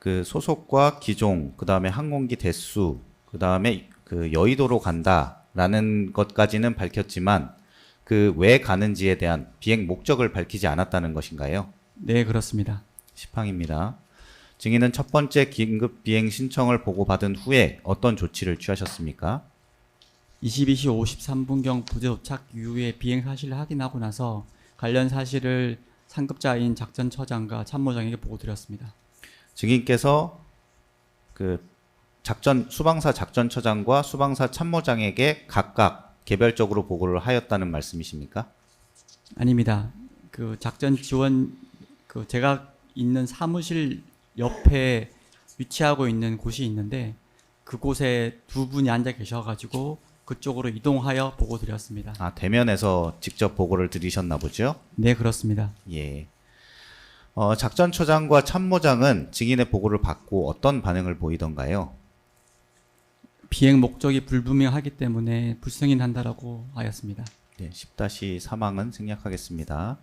그 소속과 기종, 그 다음에 항공기 대수, 그 다음에 그 여의도로 간다라는 것까지는 밝혔지만 그 왜 가는지에 대한 비행 목적을 밝히지 않았다는 것인가요? 네, 그렇습니다. 시팡입니다. 증인은 첫 번째 긴급 비행 신청을 보고받은 후에 어떤 조치를 취하셨습니까? 22시 53분경 부대 도착 이후에 비행 사실을 확인하고 나서 관련 사실을 상급자인 작전처장과 참모장에게 보고드렸습니다. 증인께서 그 수방사 작전처장과 수방사 참모장에게 각각 개별적으로 보고를 하였다는 말씀이십니까? 아닙니다. 그 작전 지원 제가 있는 사무실 옆에 위치하고 있는 곳이 있는데 그곳에 두 분이 앉아 계셔가지고 그쪽으로 이동하여 보고 드렸습니다. 아, 대면에서 직접 보고를 드리셨나 보죠? 네, 그렇습니다. 예. 작전처장과 참모장은 증인의 보고를 받고 어떤 반응을 보이던가요? 비행 목적이 불분명하기 때문에 불승인한다라고 하였습니다. 네, 10-3항은 생략하겠습니다.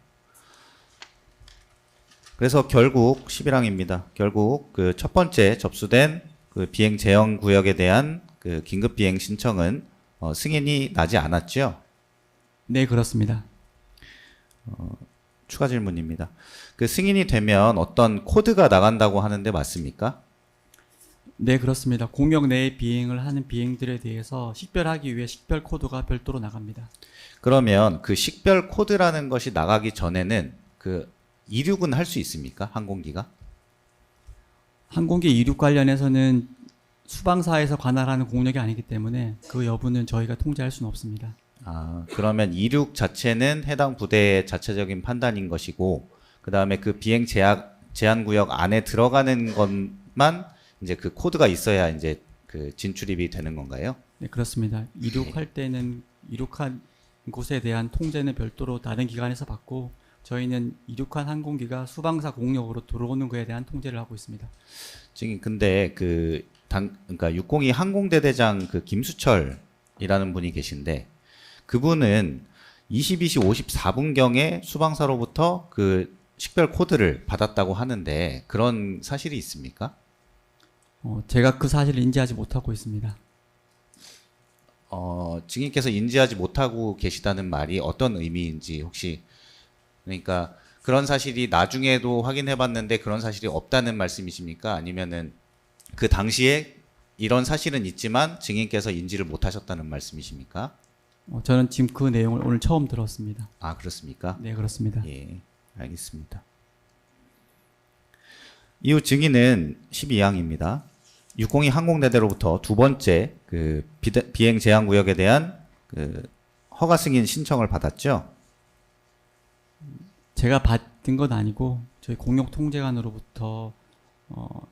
그래서 결국 11항입니다. 결국 그 첫 번째 접수된 그 비행 제한 구역에 대한 그 긴급 비행 신청은 승인이 나지 않았죠? 네, 그렇습니다. 추가 질문입니다. 그 승인이 되면 어떤 코드가 나간다고 하는데 맞습니까? 네, 그렇습니다. 공역 내에 비행을 하는 비행들에 대해서 식별하기 위해 식별 코드가 별도로 나갑니다. 그러면 그 식별 코드라는 것이 나가기 전에는 그 이륙은 할 수 있습니까? 항공기가? 항공기 이륙 관련해서는 수방사에서 관할하는 공역이 아니기 때문에 그 여부는 저희가 통제할 수는 없습니다. 아, 그러면 이륙 자체는 해당 부대의 자체적인 판단인 것이고, 그 다음에 그 비행 제한 구역 안에 들어가는 것만 이제 그 코드가 있어야 이제 그 진출입이 되는 건가요? 네, 그렇습니다. 이륙할 때는 이륙한 곳에 대한 통제는 별도로 다른 기관에서 받고 저희는 이륙한 항공기가 수방사 공역으로 들어오는 것에 대한 통제를 하고 있습니다. 지금 근데 그러니까 602 항공대대장 그 김수철이라는 분이 계신데 그분은 22시 54분경에 수방사로부터 그 식별 코드를 받았다고 하는데 그런 사실이 있습니까? 제가 그 사실을 인지하지 못하고 있습니다. 증인께서 인지하지 못하고 계시다는 말이 어떤 의미인지 혹시 그러니까 그런 사실이 나중에도 확인해 봤는데 그런 사실이 없다는 말씀이십니까? 아니면은 그 당시에 이런 사실은 있지만 증인께서 인지를 못하셨다는 말씀이십니까? 저는 지금 그 내용을 오늘 처음 들었습니다. 아, 그렇습니까? 네, 그렇습니다. 예, 알겠습니다. 이후 증인은 12항입니다. 602 항공대대로부터 두 번째 그 비행 제한 구역에 대한 그 허가 승인 신청을 받았죠. 제가 받은 건 아니고 저희 공역 통제관으로부터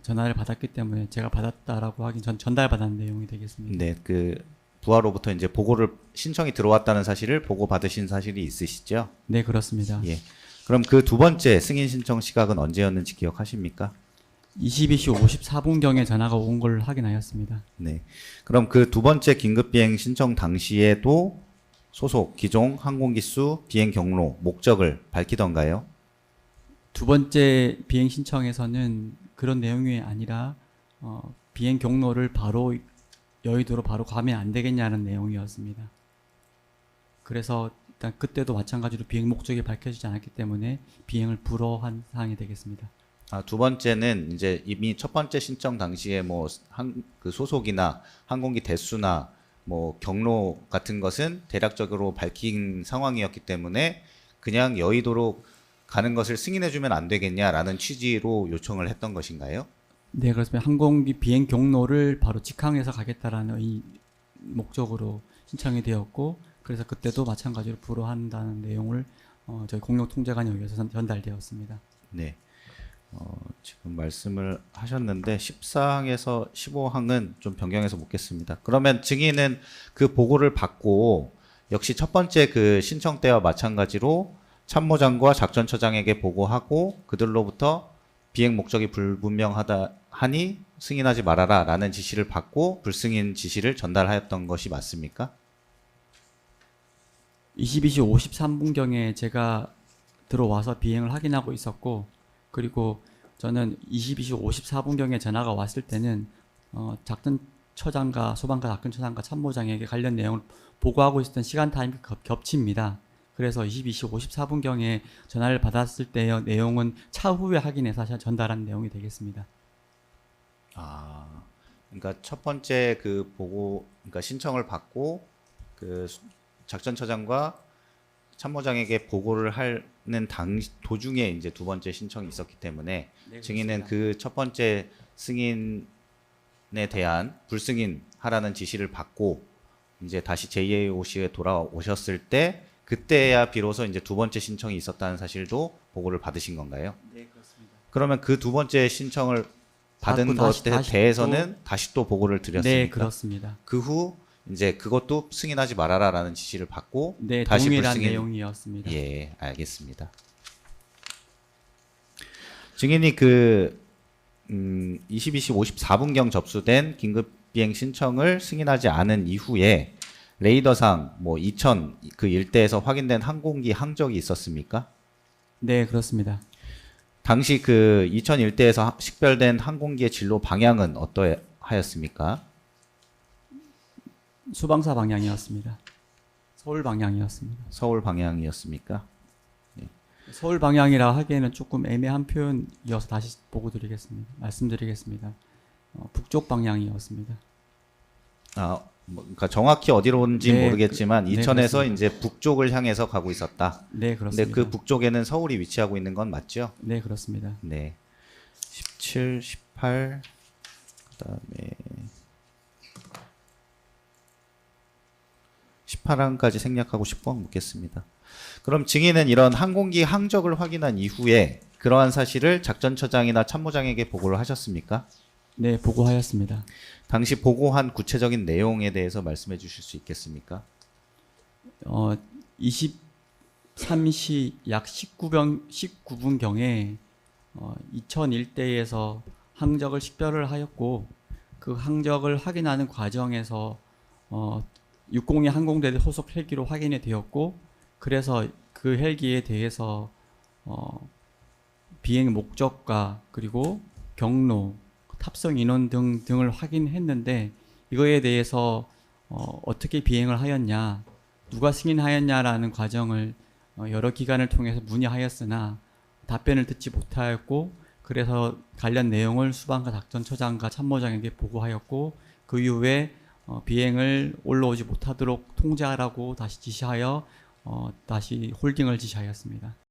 전화를 받았기 때문에 제가 받았다라고 하긴 전달받은 내용이 되겠습니다. 네, 그 부하로부터 이제 보고를 신청이 들어왔다는 사실을 보고 받으신 사실이 있으시죠? 네, 그렇습니다. 예. 그럼 그 두 번째 승인 신청 시각은 언제였는지 기억하십니까? 22시 54분경에 전화가 온 걸 확인하였습니다. 네. 그럼 그 두 번째 긴급 비행 신청 당시에도 소속, 기종, 항공기 수, 비행 경로, 목적을 밝히던가요? 두 번째 비행 신청에서는 그런 내용이 아니라 비행 경로를 바로 여의도로 바로 가면 안 되겠냐는 내용이었습니다. 그래서 일단 그때도 마찬가지로 비행 목적이 밝혀지지 않았기 때문에 비행을 불허한 사항이 되겠습니다. 아, 두 번째는 이제 이미 첫 번째 신청 당시에 그 소속이나 항공기 대수나 뭐 경로 같은 것은 대략적으로 밝힌 상황이었기 때문에 그냥 여의도로 가는 것을 승인해주면 안 되겠냐라는 취지로 요청을 했던 것인가요? 네, 그렇습니다. 항공기 비행 경로를 바로 직항해서 가겠다라는 이 목적으로 신청이 되었고, 그래서 그때도 마찬가지로 불허한다는 내용을 저희 공역통제관에 의해서 전달되었습니다. 네. 지금 말씀을 하셨는데 14항에서 15항은 좀 변경해서 묻겠습니다. 그러면 증인은 그 보고를 받고 역시 첫 번째 그 신청 때와 마찬가지로 참모장과 작전처장에게 보고하고 그들로부터 비행 목적이 불분명하다 하니 승인하지 말아라 라는 지시를 받고 불승인 지시를 전달하였던 것이 맞습니까? 22시 53분경에 제가 들어와서 비행을 확인하고 있었고, 그리고 저는 22시 54분경에 전화가 왔을 때는 작전처장과 소방과 작전처장과 참모장에게 관련 내용을 보고하고 있었던 시간 타임이 겹칩니다. 그래서 22시 54분경에 전화를 받았을 때의 내용은 차후에 확인해서 전달한 내용이 되겠습니다. 아, 그러니까 첫 번째 그 보고, 그러니까 신청을 받고 그 작전처장과 참모장에게 보고를 하는 도중에 이제 두 번째 신청이 있었기 때문에 네, 증인은 그렇습니다. 그 첫 번째 승인에 대한 불승인 하라는 지시를 받고 이제 다시 JAOC에 돌아오셨을 때 그때야 비로소 이제 두 번째 신청이 있었다는 사실도 보고를 받으신 건가요? 네, 그렇습니다. 그러면 그 두 번째 신청을 받은 받고 다시 것에 대해서는 다시 또 보고를 드렸습니까? 네, 그렇습니다. 그 후 이제 그것도 승인하지 말아라라는 지시를 받고 네, 다시 동일한 불승인. 내용이었습니다. 예, 알겠습니다. 증인이 그 22시 54분경 접수된 긴급 비행 신청을 승인하지 않은 이후에 레이더상 뭐 2000 그 일대에서 확인된 항공기 항적이 있었습니까? 네, 그렇습니다. 당시 그 2000 일대에서 식별된 항공기의 진로 방향은 어떠하였습니까? 수방사 방향이었습니다. 서울 방향이었습니다. 서울 방향이었습니까? 서울 방향이라 하기에는 조금 애매한 표현이어서 다시 말씀드리겠습니다. 북쪽 방향이었습니다. 아, 그러니까 정확히 어디로인지 네, 모르겠지만 네, 이천에서 그렇습니다. 이제 북쪽을 향해서 가고 있었다. 네, 근데 그렇습니다. 그 북쪽에는 서울이 위치하고 있는 건 맞죠? 네, 그렇습니다. 네. 17, 18 그다음에 18항까지 생략하고 10항 묻겠습니다. 그럼 증인은 이런 항공기 항적을 확인한 이후에 그러한 사실을 작전처장이나 참모장에게 보고를 하셨습니까? 네, 보고하였습니다. 당시 보고한 구체적인 내용에 대해서 말씀해 주실 수 있겠습니까? 23시 약 19분경에 2001대에서 항적을 식별을 하였고 그 항적을 확인하는 과정에서 602 항공대 소속 헬기로 확인이 되었고 그래서 그 헬기에 대해서 비행 목적과 그리고 경로, 탑승 인원 등을 확인했는데 이거에 대해서 어떻게 비행을 하였냐, 누가 승인하였냐라는 과정을 여러 기관을 통해서 문의하였으나 답변을 듣지 못하였고 그래서 관련 내용을 수방과 작전처장과 참모장에게 보고하였고 그 이후에 비행을 올라오지 못하도록 통제하라고 다시 지시하여 다시 홀딩을 지시하였습니다.